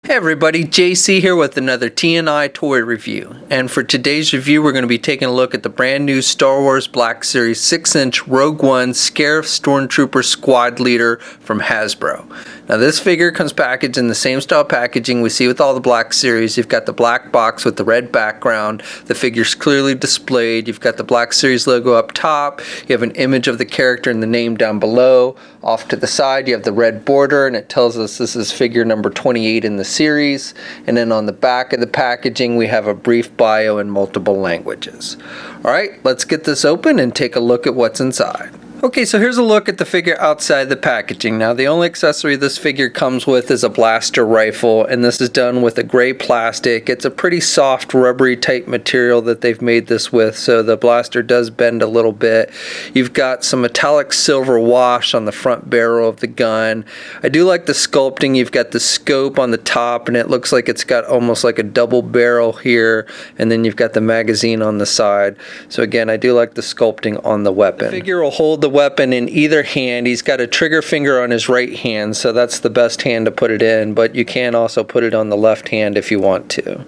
Hey everybody, JC here with another TNI toy review. And for today's review, we're going to be taking a look at the brand new Star Wars Black Series 6-inch Rogue One Scarif Stormtrooper Squad Leader from Hasbro. Now this figure comes packaged in the same style packaging we see with all the Black Series. You've got the black box with the red background. The figure's clearly displayed. You've got the Black Series logo up top. You have an image of the character and the name down below. Off to the side, you have the red border, and it tells us this is figure number 28 in the series. And then on the back of the packaging, we have a brief bio in multiple languages. Alright, let's get this open and take a look at what's inside. Okay, so here's a look at the figure outside the packaging. Now, the only accessory this figure comes with is a blaster rifle, and this is done with a gray plastic. It's a pretty soft, rubbery type material that they've made this with, so the blaster does bend a little bit. You've got some metallic silver wash on the front barrel of the gun. I do like the sculpting. You've got the scope on the top, and it looks like it's got almost like a double barrel here, and then you've got the magazine on the side. So again, I do like the sculpting on the weapon. The figure will hold the weapon in either hand. He's got a trigger finger on his right hand, so that's the best hand to put it in, but you can also put it on the left hand if you want to.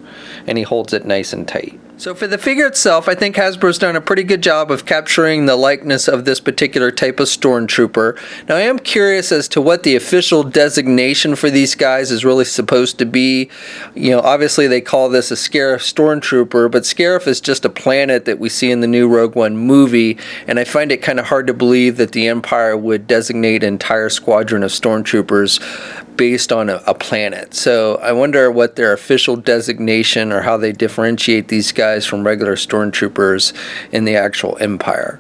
And he holds it nice and tight. So for the figure itself, I think Hasbro's done a pretty good job of capturing the likeness of this particular type of Stormtrooper. Now I am curious as to what the official designation for these guys is really supposed to be. You know, obviously they call this a Scarif Stormtrooper, but Scarif is just a planet that we see in the new Rogue One movie, and I find it kind of hard to believe that the Empire would designate an entire squadron of Stormtroopers based on a planet. So I wonder what their official designation or how they differentiate these guys from regular Stormtroopers in the actual Empire.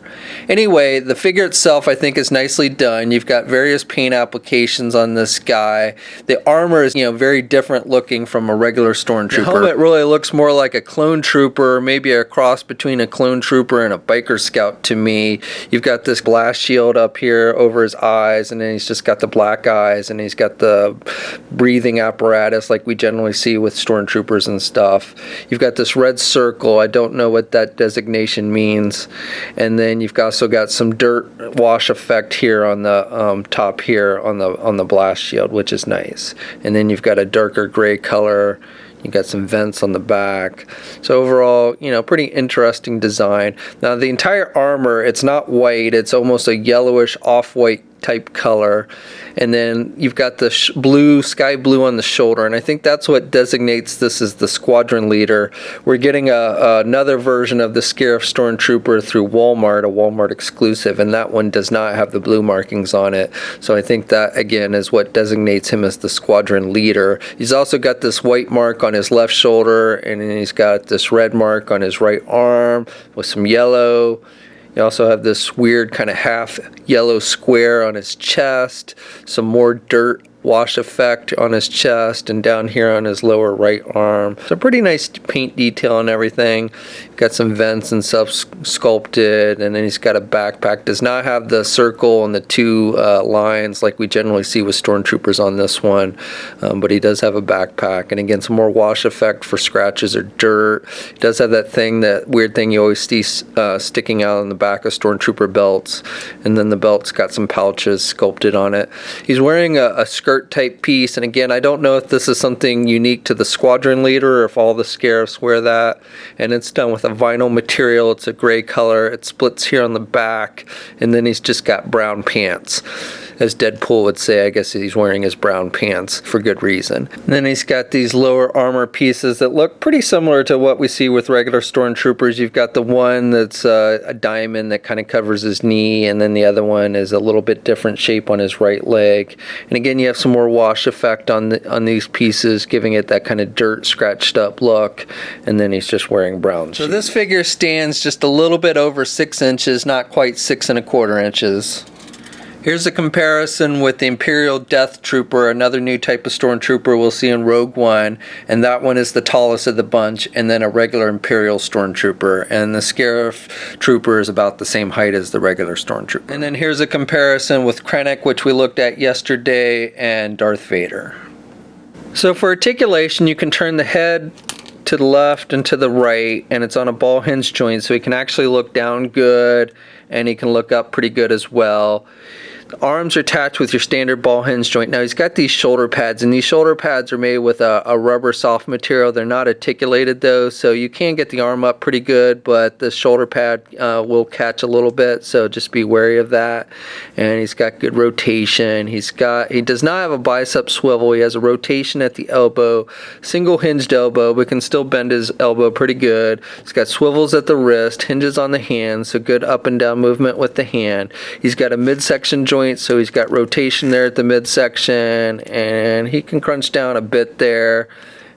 Anyway, the figure itself I think is nicely done. You've got various paint applications on this guy. The armor is, very different looking from a regular Stormtrooper. The helmet really looks more like a clone trooper, maybe a cross between a clone trooper and a biker scout to me. You've got this blast shield up here over his eyes, and then he's just got the black eyes, and he's got the breathing apparatus like we generally see with Stormtroopers and stuff. You've got this red circle. I don't know what that designation means. And then you've also got some dirt wash effect here on the top here on the blast shield, which is nice. And then you've got a darker gray color. You got some vents on the back. So overall, pretty interesting design. Now the entire armor, it's not white. It's almost a yellowish off-white type color, and then you've got the sky blue on the shoulder, and I think that's what designates this as the squadron leader. We're getting another version of the Scarif Stormtrooper through Walmart, a Walmart exclusive, and that one does not have the blue markings on it, so I think that again is what designates him as the squadron leader. He's also got this white mark on his left shoulder, and then he's got this red mark on his right arm with some yellow. You also have this weird kind of half yellow square on his chest, some more dirt wash effect on his chest, and down here on his lower right arm. So pretty nice paint detail and everything. Got some vents and stuff sculpted, and then he's got a backpack. Does not have the circle and the two lines like we generally see with Stormtroopers on this one, but he does have a backpack, and again some more wash effect for scratches or dirt. He does have that weird thing you always see sticking out on the back of Stormtrooper belts, and then the belt's got some pouches sculpted on it. He's wearing a skirt type piece, and again I don't know if this is something unique to the squadron leader or if all the Scarifs wear that, and it's done with a vinyl material. It's a gray color. It splits here on the back, and then he's just got brown pants. As Deadpool would say, I guess he's wearing his brown pants for good reason. And then he's got these lower armor pieces that look pretty similar to what we see with regular Stormtroopers. You've got the one that's a diamond that kind of covers his knee, and then the other one is a little bit different shape on his right leg. And again, you have some more wash effect on these pieces, giving it that kind of dirt scratched up look, and then he's just wearing brown shoes. So this figure stands just a little bit over 6 inches, not quite 6 1/4 inches. Here's a comparison with the Imperial Death Trooper, another new type of Stormtrooper we'll see in Rogue One, and that one is the tallest of the bunch, and then a regular Imperial Stormtrooper, and the Scarif Trooper is about the same height as the regular Stormtrooper. And then here's a comparison with Krennic, which we looked at yesterday, and Darth Vader. So for articulation, you can turn the head to the left and to the right, and it's on a ball hinge joint, so he can actually look down good, and he can look up pretty good as well. The arms are attached with your standard ball hinge joint. Now he's got these shoulder pads, and these shoulder pads are made with a rubber soft material. They're not articulated though, so you can get the arm up pretty good, but the shoulder pad will catch a little bit, so just be wary of that. And he's got good rotation. He does not have a bicep swivel. He has a rotation at the elbow, single hinged elbow, but can still bend his elbow pretty good. He's got swivels at the wrist, hinges on the hand, so good up and down movement with the hand. He's got a midsection joint, so he's got rotation there at the midsection, and he can crunch down a bit there,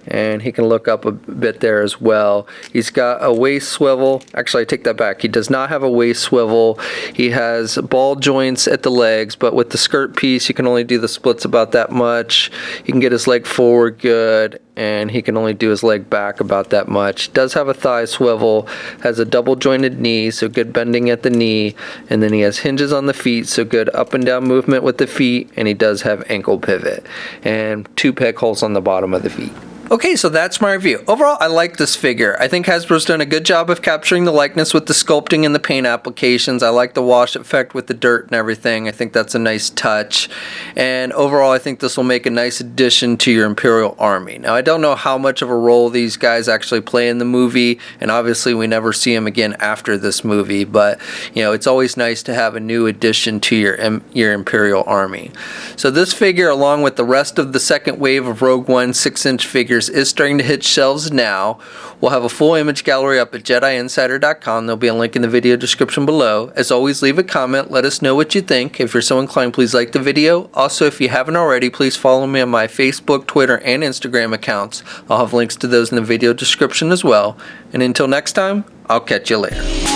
and he can look up a bit there as well. He's got a waist swivel. Actually, I take that back. He does not have a waist swivel. He has ball joints at the legs, but with the skirt piece, you can only do the splits about that much. He can get his leg forward good, and he can only do his leg back about that much. Does have a thigh swivel, has a double jointed knee, so good bending at the knee, and then he has hinges on the feet, so good up and down movement with the feet, and he does have ankle pivot, and 2 peg holes on the bottom of the feet. Okay, so that's my review. Overall, I like this figure. I think Hasbro's done a good job of capturing the likeness with the sculpting and the paint applications. I like the wash effect with the dirt and everything. I think that's a nice touch. And overall, I think this will make a nice addition to your Imperial Army. Now, I don't know how much of a role these guys actually play in the movie, and obviously we never see them again after this movie, but you know, it's always nice to have a new addition to your Imperial Army. So this figure, along with the rest of the second wave of Rogue One 6-inch figures, is starting to hit shelves now. We'll have a full image gallery up at JediInsider.com. There'll be a link in the video description below. As always, leave a comment. Let us know what you think. If you're so inclined, please like the video. Also, if you haven't already, please follow me on my Facebook, Twitter, and Instagram accounts. I'll have links to those in the video description as well. And until next time, I'll catch you later.